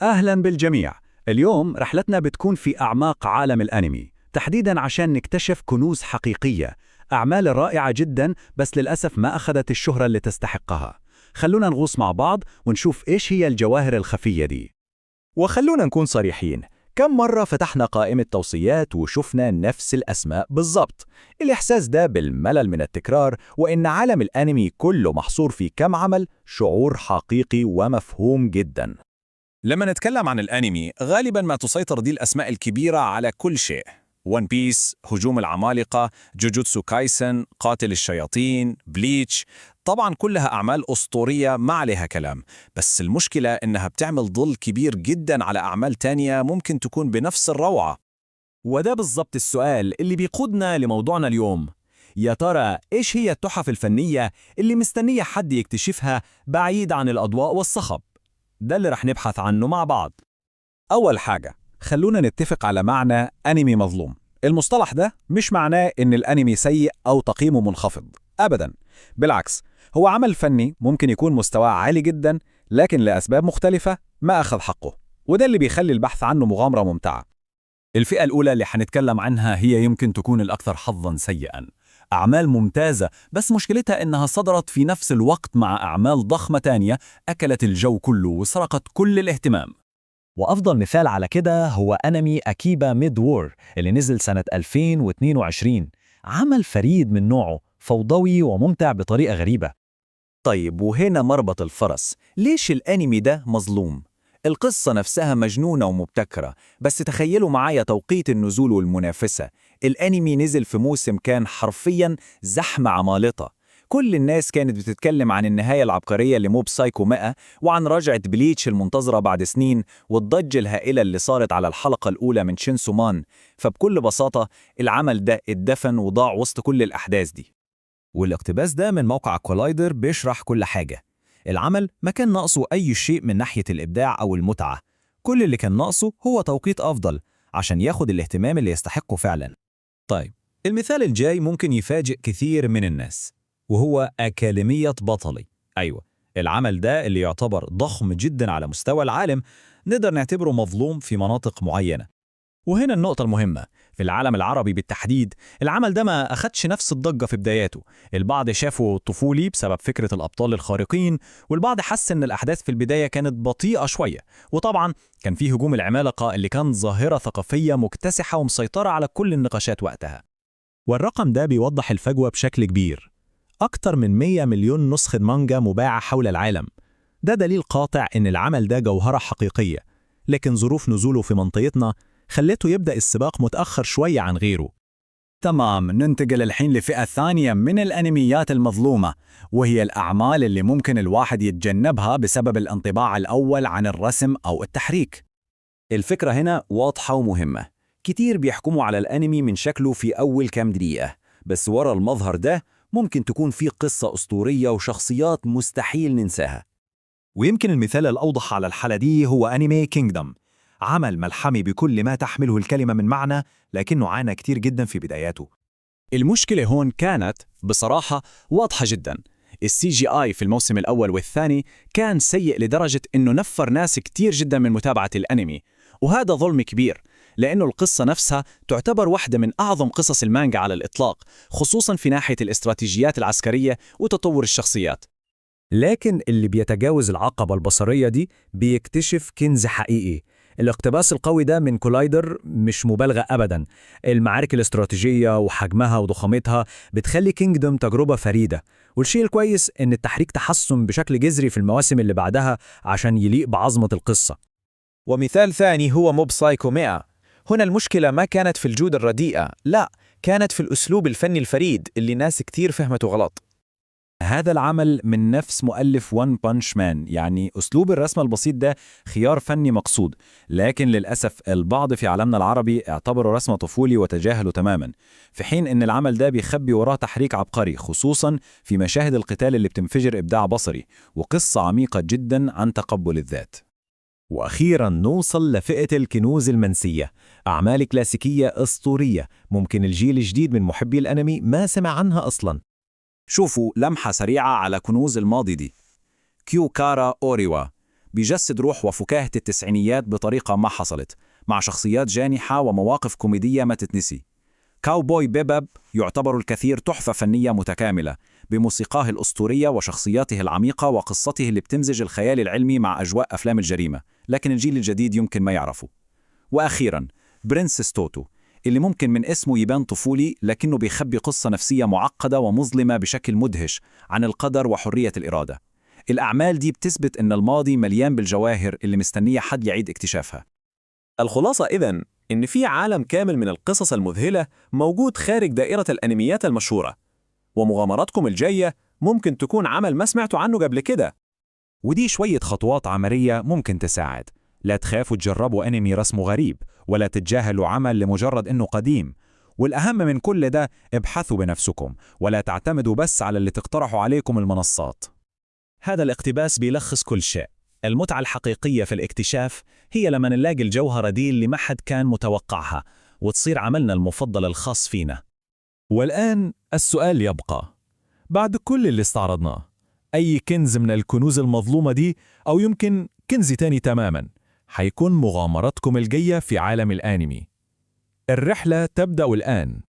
أهلا بالجميع. اليوم رحلتنا بتكون في أعماق عالم الأنمي، تحديدا عشان نكتشف كنوز حقيقية، أعمال رائعة جدا بس للأسف ما أخذت الشهرة اللي تستحقها. خلونا نغوص مع بعض ونشوف إيش هي الجواهر الخفية دي. وخلونا نكون صريحين، كم مرة فتحنا قائمة توصيات وشفنا نفس الأسماء بالظبط؟ الإحساس ده بالملل من التكرار وإن عالم الأنمي كله محصور في كم عمل شعور حقيقي ومفهوم جدا. لما نتكلم عن الأنمي غالباً ما تسيطر دي الأسماء الكبيرة على كل شيء: ون بيس، هجوم العمالقة، جوجوتسو كايسن، قاتل الشياطين، بليتش. طبعاً كلها أعمال أسطورية ما عليها كلام، بس المشكلة إنها بتعمل ظل كبير جداً على أعمال تانية ممكن تكون بنفس الروعة. وده بالظبط السؤال اللي بيقودنا لموضوعنا اليوم. يا ترى إيش هي التحف الفنية اللي مستنية حد يكتشفها بعيد عن الأضواء والصخب؟ ده اللي رح نبحث عنه مع بعض. أول حاجة، خلونا نتفق على معنى أنمي مظلوم. المصطلح ده مش معناه إن الأنمي سيء أو تقييمه منخفض، أبداً. بالعكس، هو عمل فني ممكن يكون مستواه عالي جداً، لكن لأسباب مختلفة ما أخذ حقه، وده اللي بيخلي البحث عنه مغامرة ممتعة. الفئة الأولى اللي حنتكلم عنها هي يمكن تكون الأكثر حظاً سيئاً. أعمال ممتازة بس مشكلتها إنها صدرت في نفس الوقت مع أعمال ضخمة تانية أكلت الجو كله وسرقت كل الاهتمام. وأفضل مثال على كده هو أنمي أكيبا ميد وور اللي نزل سنة 2022. عمل فريد من نوعه، فوضوي وممتع بطريقة غريبة. طيب وهنا مربط الفرس، ليش الأنمي ده مظلوم؟ القصة نفسها مجنونة ومبتكرة، بس تخيلوا معايا توقيت النزول والمنافسة. الأنمي نزل في موسم كان حرفياً زحمة عمالقة. كل الناس كانت بتتكلم عن النهاية العبقرية لموب سايكو 100 وعن رجعة بليتش المنتظرة بعد سنين والضجة الهائلة اللي صارت على الحلقة الأولى من شينسو مان. فبكل بساطة العمل ده اتدفن وضاع وسط كل الأحداث دي. والاقتباس ده من موقع كولايدر بيشرح كل حاجة. العمل ما كان ناقصه أي شيء من ناحية الإبداع أو المتعة، كل اللي كان ناقصه هو توقيت أفضل عشان ياخد الاهتمام اللي يستحقه فعلا. طيب، المثال الجاي ممكن يفاجئ كثير من الناس، وهو أكاديمية بطلي. أيوة، العمل ده اللي يعتبر ضخم جدا على مستوى العالم نقدر نعتبره مظلوم في مناطق معينة. وهنا النقطة المهمة، في العالم العربي بالتحديد العمل ده ما أخدش نفس الضجة في بداياته. البعض شافه طفولي بسبب فكرة الأبطال الخارقين، والبعض حس إن الأحداث في البداية كانت بطيئة شوية. وطبعا كان فيه هجوم العمالقة اللي كان ظاهرة ثقافية مكتسحة ومسيطرة على كل النقاشات وقتها. والرقم ده بيوضح الفجوة بشكل كبير. أكتر من 100 مليون نسخة مانجا مباعة حول العالم. ده دليل قاطع إن العمل ده جوهرة حقيقية، لكن ظروف نزوله في منطقتنا خلته يبدأ السباق متأخر شوية عن غيره. تمام، ننتقل الحين لفئة ثانية من الأنميات المظلومة، وهي الأعمال اللي ممكن الواحد يتجنبها بسبب الانطباع الأول عن الرسم أو التحريك. الفكرة هنا واضحة ومهمة. كتير بيحكموا على الأنمي من شكله في أول كام دقيقة، بس ورا المظهر ده ممكن تكون فيه قصة أسطورية وشخصيات مستحيل ننساها. ويمكن المثال الأوضح على الحالة دي هو أنمي كينجدم، عمل ملحمي بكل ما تحمله الكلمة من معنى، لكنه عانى كتير جدا في بداياته. المشكلة هون كانت بصراحة واضحة جدا. السي جي آي في الموسم الأول والثاني كان سيء لدرجة إنه نفر ناس كتير جدا من متابعة الأنمي، وهذا ظلم كبير لأنه القصة نفسها تعتبر واحدة من أعظم قصص المانجا على الإطلاق، خصوصا في ناحية الاستراتيجيات العسكرية وتطور الشخصيات. لكن اللي بيتجاوز العقبة البصرية دي بيكتشف كنز حقيقي. الاقتباس القوي ده من كولايدر مش مبالغة أبدا. المعارك الاستراتيجية وحجمها وضخامتها بتخلي كينجدوم تجربة فريدة، والشيء الكويس إن التحريك تحسن بشكل جذري في المواسم اللي بعدها عشان يليق بعظمة القصة. ومثال ثاني هو موب سايكو 100. هنا المشكلة ما كانت في الجودة الرديئة، لا، كانت في الأسلوب الفني الفريد اللي ناس كتير فهمته غلط. هذا العمل من نفس مؤلف ون بانش مان، يعني أسلوب الرسم البسيط ده خيار فني مقصود، لكن للأسف البعض في عالمنا العربي اعتبروا رسم طفولي وتجاهلوا تماما، في حين إن العمل ده بيخبي وراه تحريك عبقري، خصوصا في مشاهد القتال اللي بتنفجر إبداع بصري وقصة عميقة جدا عن تقبل الذات. وأخيراً نوصل لفئة الكنوز المنسية، أعمال كلاسيكية أسطورية ممكن الجيل الجديد من محبي الأنمي ما سمع عنها أصلاً. شوفوا لمحة سريعة على كنوز الماضي دي. كيو كارا أوريوا، بيجسد روح وفكاهة التسعينيات بطريقة ما حصلت، مع شخصيات جانحة ومواقف كوميدية ما تتنسي. كاوبوي بيباب يعتبر الكثير تحفة فنية متكاملة، بموسيقاه الأسطورية وشخصياته العميقة وقصته اللي بتمزج الخيال العلمي مع أجواء أفلام الجريمة، لكن الجيل الجديد يمكن ما يعرفه. وأخيراً، برنسس توتو، اللي ممكن من اسمه يبان طفولي لكنه بيخبي قصة نفسية معقدة ومظلمة بشكل مدهش عن القدر وحرية الإرادة. الأعمال دي بتثبت إن الماضي مليان بالجواهر اللي مستنية حد يعيد اكتشافها. الخلاصة إذن إن في عالم كامل من القصص المذهلة موجود خارج دائرة الأنميات المشهورة، ومغامراتكم الجاية ممكن تكون عمل ما سمعتوا عنه قبل كده. ودي شوية خطوات عملية ممكن تساعد. لا تخافوا تجربوا أنمي رسمه غريب، ولا تتجاهلوا عمل لمجرد أنه قديم. والأهم من كل ده، ابحثوا بنفسكم، ولا تعتمدوا بس على اللي تقترحوا عليكم المنصات. هذا الاقتباس بيلخص كل شيء. المتعة الحقيقية في الاكتشاف هي لما نلاقي الجوهرة دي اللي ما حد كان متوقعها، وتصير عملنا المفضل الخاص فينا. والآن السؤال يبقى، بعد كل اللي استعرضناه، أي كنز من الكنوز المظلومة دي، أو يمكن كنز تاني تماماً، حيكون مغامرتكم الجاية في عالم الأنمي؟ الرحلة تبدأ الآن.